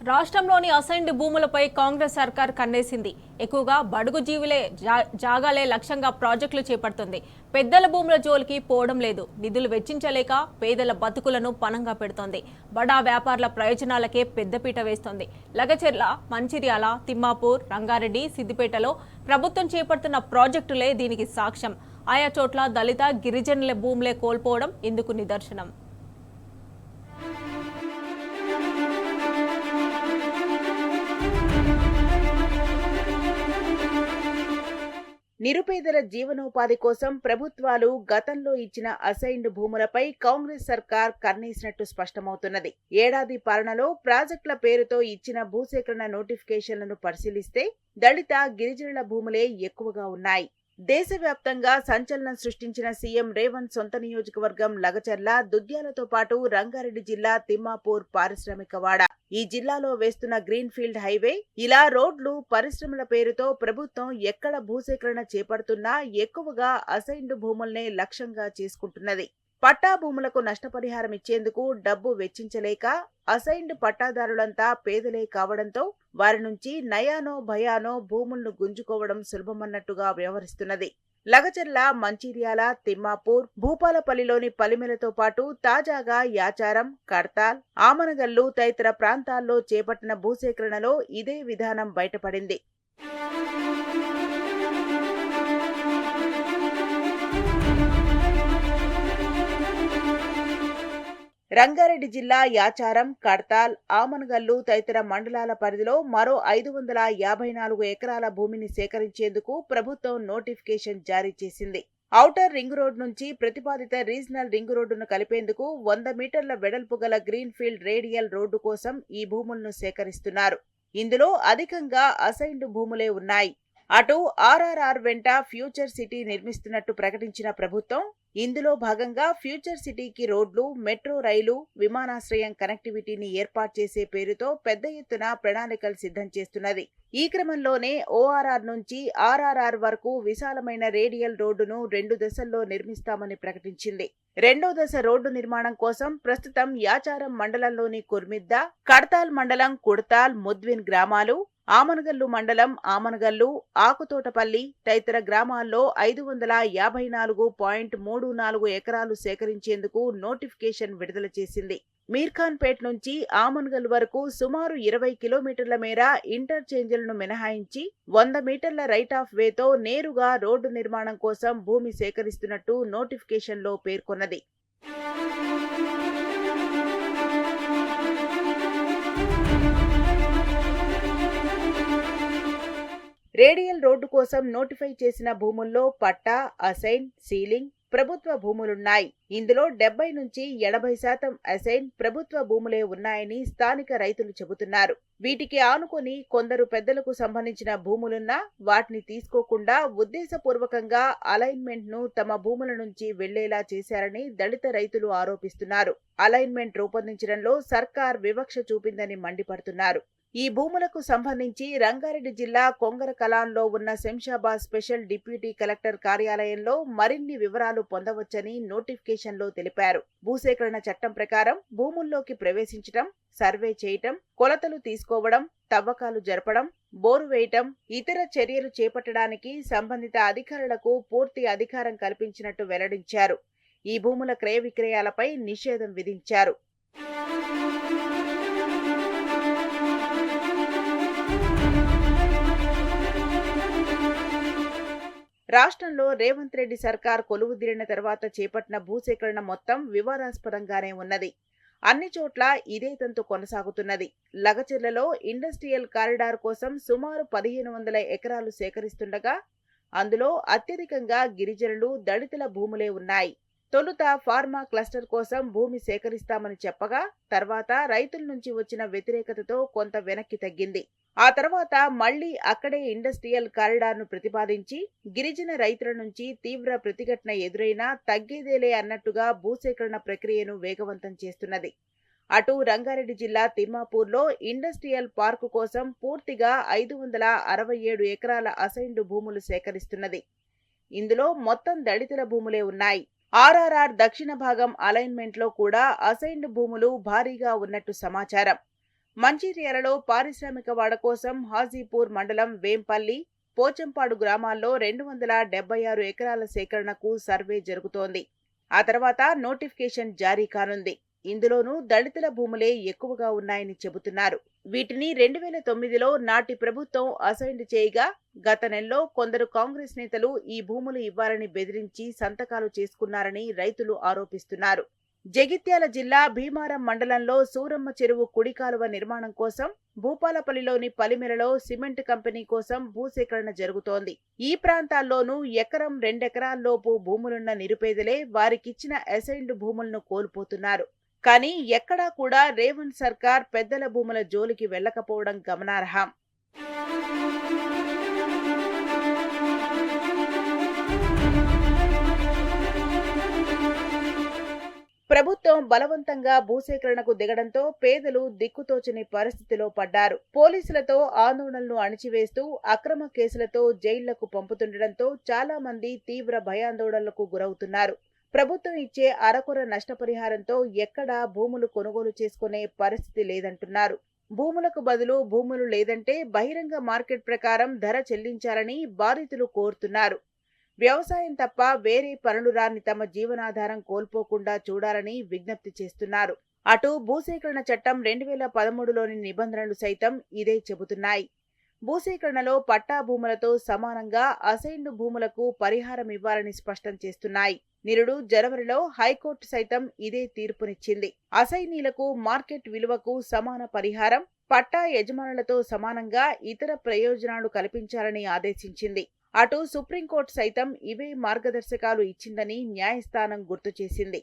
రాష్ట్రంలోని అసైన్డ్ భూములపై కాంగ్రెస్ సర్కార్ కన్నేసింది. ఎక్కువగా బడుగు జీవులే జాగాలే లక్ష్యంగా ప్రాజెక్టులు చేపడుతుంది. పెద్దల భూముల జోలికి పోవడం లేదు. నిధులు వెచ్చించలేక పేదల బతుకులను పణంగా పెడుతోంది. బడా వ్యాపారుల ప్రయోజనాలకే పెద్దపీట వేస్తోంది. లగచెర్ల, మంచిర్యాల, తిమ్మాపూర్, రంగారెడ్డి, సిద్దిపేటలో ప్రభుత్వం చేపడుతున్న ప్రాజెక్టులే దీనికి సాక్ష్యం. ఆయా చోట్ల దళిత, గిరిజనుల భూములే కోల్పోవడం ఇందుకు నిదర్శనం. నిరుపేదల జీవనోపాధి కోసం ప్రభుత్వాలు గతంలో ఇచ్చిన అసైన్డ్ భూములపై కాంగ్రెస్ సర్కార్ కన్నేసినట్టు స్పష్టమవుతున్నది. ఏడాది పాలనలో ప్రాజెక్టుల పేరుతో ఇచ్చిన భూసేకరణ నోటిఫికేషన్లను పరిశీలిస్తే దళిత, గిరిజనుల భూములే ఎక్కువగా ఉన్నాయి. దేశవ్యాప్తంగా సంచలనం సృష్టించిన సీఎం రేవంత్ సొంత నియోజకవర్గం లగచర్ల, దుద్యాలతో పాటు రంగారెడ్డి జిల్లా తిమ్మాపూర్ పారిశ్రామికవాడ. ఈ జిల్లాలో వేస్తున్న గ్రీన్ ఫీల్డ్ హైవే, ఇలా రోడ్లు, పరిశ్రమల పేరుతో ప్రభుత్వం ఎక్కడ భూసేకరణ చేపడుతున్నా ఎక్కువగా అసైన్డ్ భూముల్నే లక్ష్యంగా చేసుకుంటున్నది. పట్టా భూములకు నష్టపరిహారం ఇచ్చేందుకు డబ్బు వెచ్చించలేక అసైన్డ్ పట్టాదారులంతా పేదలే కావడంతో వారి నుంచి నయానో భయానో భూములను గుంజుకోవడం సులభమన్నట్టుగా వ్యవహరిస్తున్నది. లగచర్ల, మంచిర్యాల, తిమ్మాపూర్, భూపాలపల్లిలోని పలిమెలతో పాటు తాజాగా యాచారం, కడ్తాల్, ఆమనగల్లు తదితర ప్రాంతాల్లో చేపట్టిన భూసేకరణలో ఇదే విధానం బయటపడింది. రంగారెడ్డి జిల్లా యాచారం, కడ్తాల్, ఆమనగల్లు తదితర మండలాల పరిధిలో మరో 554 ఎకరాల భూమిని సేకరించేందుకు ప్రభుత్వం నోటిఫికేషన్ జారీ చేసింది. ఔటర్ రింగ్ రోడ్ నుంచి ప్రతిపాదిత రీజనల్ రింగ్ రోడ్డును కలిపేందుకు 100 మీటర్ల వెడల్పు గల గ్రీన్ ఫీల్డ్ రేడియల్ రోడ్డు కోసం ఈ భూములను సేకరిస్తున్నారు. ఇందులో అధికంగా అసైన్డ్ భూములే ఉన్నాయి. అటు ఆర్ఆర్ఆర్ వెంట ఫ్యూచర్ సిటీ నిర్మిస్తున్నట్టు ప్రకటించిన ప్రభుత్వం ఇందులో భాగంగా ఫ్యూచర్ సిటీకి రోడ్లు, మెట్రో రైలు, విమానాశ్రయం కనెక్టివిటీని ఏర్పాటు చేసే పేరుతో పెద్ద ఎత్తున ప్రణాళికలు సిద్ధం చేస్తున్నది. ఈ క్రమంలోనే ఓఆర్ఆర్ నుంచి ఆర్ఆర్ఆర్ వరకు విశాలమైన రేడియల్ రోడ్డును 2 దశల్లో నిర్మిస్తామని ప్రకటించింది. రెండో దశ రోడ్డు నిర్మాణం కోసం ప్రస్తుతం యాచారం మండలంలోని కుర్మిద్ద, కడ్తాల్ మండలం కుడ్తాల్, ముద్విన్ గ్రామాలు, ఆమనగల్లు మండలం ఆమనగల్లు, ఆకుతోటపల్లి తదితర గ్రామాల్లో 554.34 ఎకరాలు సేకరించేందుకు నోటిఫికేషన్ విడుదల చేసింది. మీర్ఖాన్పేట్ నుంచి ఆమనగల్లు వరకు సుమారు 20 కిలోమీటర్ల మేర ఇంటర్చేంజ్లను మినహాయించి 100 మీటర్ల రైట్ ఆఫ్ వేతో నేరుగా రోడ్డు నిర్మాణం కోసం భూమి సేకరిస్తున్నట్టు నోటిఫికేషన్లో పేర్కొన్నది. రేడియల్ రోడ్డు కోసం నోటిఫై చేసిన భూముల్లో పట్టా, అసైన్, సీలింగ్, ప్రభుత్వ భూములున్నాయి. ఇందులో 70 నుంచి 80% అసైన్, ప్రభుత్వ భూములే ఉన్నాయని స్థానిక రైతులు చెబుతున్నారు. వీటికి ఆనుకొని కొందరు పెద్దలకు సంబంధించిన భూములున్నా వాటిని తీసుకోకుండా ఉద్దేశపూర్వకంగా అలైన్మెంట్ ను తమ భూముల నుంచి వెళ్లేలా చేశారని దళిత రైతులు ఆరోపిస్తున్నారు. అలైన్మెంట్ రూపొందించడంలో సర్కార్ వివక్ష చూపిందని మండిపడుతున్నారు. ఈ భూములకు సంబంధించి రంగారెడ్డి జిల్లా కొంగరకలాన్లో ఉన్న శంషాబాద్ స్పెషల్ డిప్యూటీ కలెక్టర్ కార్యాలయంలో మరిన్ని వివరాలు పొందవచ్చని నోటిఫికేషన్లో తెలిపారు. భూసేకరణ చట్టం ప్రకారం భూముల్లోకి ప్రవేశించడం, సర్వే చేయటం, కొలతలు తీసుకోవడం, తవ్వకాలు జరపడం, బోరు వేయటం, ఇతర చర్యలు చేపట్టడానికి సంబంధిత అధికారులకు పూర్తి అధికారం కల్పించినట్టు వెల్లడించారు. ఈ భూముల క్రయ విక్రయాలపై నిషేధం విధించారు. రాష్ట్రంలో రేవంత్ రెడ్డి సర్కార్ కొలువుదీరిన తర్వాత చేపట్టిన భూసేకరణ మొత్తం వివాదాస్పదంగానే ఉన్నది. అన్ని చోట్ల ఇదే తంతు కొనసాగుతున్నది. లగచెర్లలో ఇండస్ట్రియల్ కారిడార్ కోసం సుమారు 1500 ఎకరాలు సేకరిస్తుండగా అందులో అత్యధికంగా గిరిజనులు, దళితుల భూములే ఉన్నాయి. తొలుత ఫార్మా క్లస్టర్ కోసం భూమి సేకరిస్తామని చెప్పగా తర్వాత రైతుల నుంచి వచ్చిన వ్యతిరేకతతో కొంత వెనక్కి తగ్గింది. ఆ తర్వాత మళ్లీ అక్కడే ఇండస్ట్రియల్ కారిడార్ను ప్రతిపాదించి గిరిజన రైతుల నుంచి తీవ్ర ప్రతిఘటన ఎదురైనా తగ్గేదేలే అన్నట్టుగా భూసేకరణ ప్రక్రియను వేగవంతం చేస్తున్నది. అటు రంగారెడ్డి జిల్లా తిమ్మాపూర్లో ఇండస్ట్రియల్ పార్కు కోసం పూర్తిగా 567 ఎకరాల అసైన్డ్ భూములు సేకరిస్తున్నది. ఇందులో మొత్తం దళితుల భూములే ఉన్నాయి. ఆర్ఆర్ఆర్ దక్షిణ భాగం అలైన్మెంట్లో కూడా అసైన్డ్ భూములు భారీగా ఉన్నట్టు సమాచారం. మంచిర్యాలలో పారిశ్రామిక వాడ కోసం హాజీపూర్ మండలం వేంపల్లి, పోచంపాడు గ్రామాల్లో 276 ఎకరాల సేకరణకు సర్వే జరుగుతోంది. ఆ తర్వాత నోటిఫికేషన్ జారీ కానుంది. ఇందులోనూ దళితుల భూములే ఎక్కువగా ఉన్నాయని చెబుతున్నారు. వీటిని 2009లో నాటి ప్రభుత్వం అసైన్డ్ చేయగా గత నెలలో కొందరు కాంగ్రెస్ నేతలు ఈ భూములు ఇవ్వాలని బెదిరించి సంతకాలు చేసుకున్నారని రైతులు ఆరోపిస్తున్నారు. జగిత్యాల జిల్లా భీమారం మండలంలో సూరమ్మ చెరువు కుడి కాలువ నిర్మాణం కోసం భూపాలపల్లిలోని పలిమెరలో సిమెంట్ కంపెనీ కోసం భూసేకరణ జరుగుతోంది. ఈ ప్రాంతాల్లోనూ ఎకరం 2 ఎకరాల్లోపు భూములున్న నిరుపేదలే వారికిచ్చిన అసైన్డ్ భూములను కోల్పోతున్నారు. కానీ ఎక్కడా కూడా రేవంత్ సర్కార్ పెద్దల భూముల జోలికి వెళ్లకపోవడం గమనార్హం. ప్రభుత్వం బలవంతంగా భూసేకరణకు దిగడంతో పేదలు దిక్కుతోచని పరిస్థితిలో పడ్డారు. పోలీసులతో ఆందోళనలు అణిచివేస్తూ అక్రమ కేసులతో జైళ్లకు పంపుతుండటంతో చాలా మంది తీవ్ర భయాందోళనలకు గురవుతున్నారు. ప్రభుత్వం ఇచ్చే అరకొర నష్టపరిహారంతో ఎక్కడా భూములు కొనుగోలు చేసుకునే పరిస్థితి లేదంటున్నారు. భూములకు బదులు భూములు లేదంటే బహిరంగ మార్కెట్ ప్రకారం ధర చెల్లించాలని బాధితులు కోరుతున్నారు. వ్యవసాయం తప్ప వేరే పనులు రాని తమ జీవనాధారం కోల్పోకుండా చూడాలని విజ్ఞప్తి చేస్తున్నారు. అటు భూసేకరణ చట్టం 2013లోని నిబంధనలు సైతం ఇదే చెబుతున్నాయి. భూసేకరణలో పట్టా భూములతో సమానంగా అసైన్డ్ భూములకు పరిహారం ఇవ్వాలని స్పష్టం చేస్తున్నాయి. నిరుడు జనవరిలో హైకోర్టు సైతం ఇదే తీర్పునిచ్చింది. అసైనీలకు మార్కెట్ విలువకు సమాన పరిహారం, పట్టా యజమానులతో సమానంగా ఇతర ప్రయోజనాలు కల్పించాలని ఆదేశించింది. అటు సుప్రీంకోర్టు సైతం ఇవే మార్గదర్శకాలు ఇచ్చిందని న్యాయస్థానం గుర్తు చేసింది.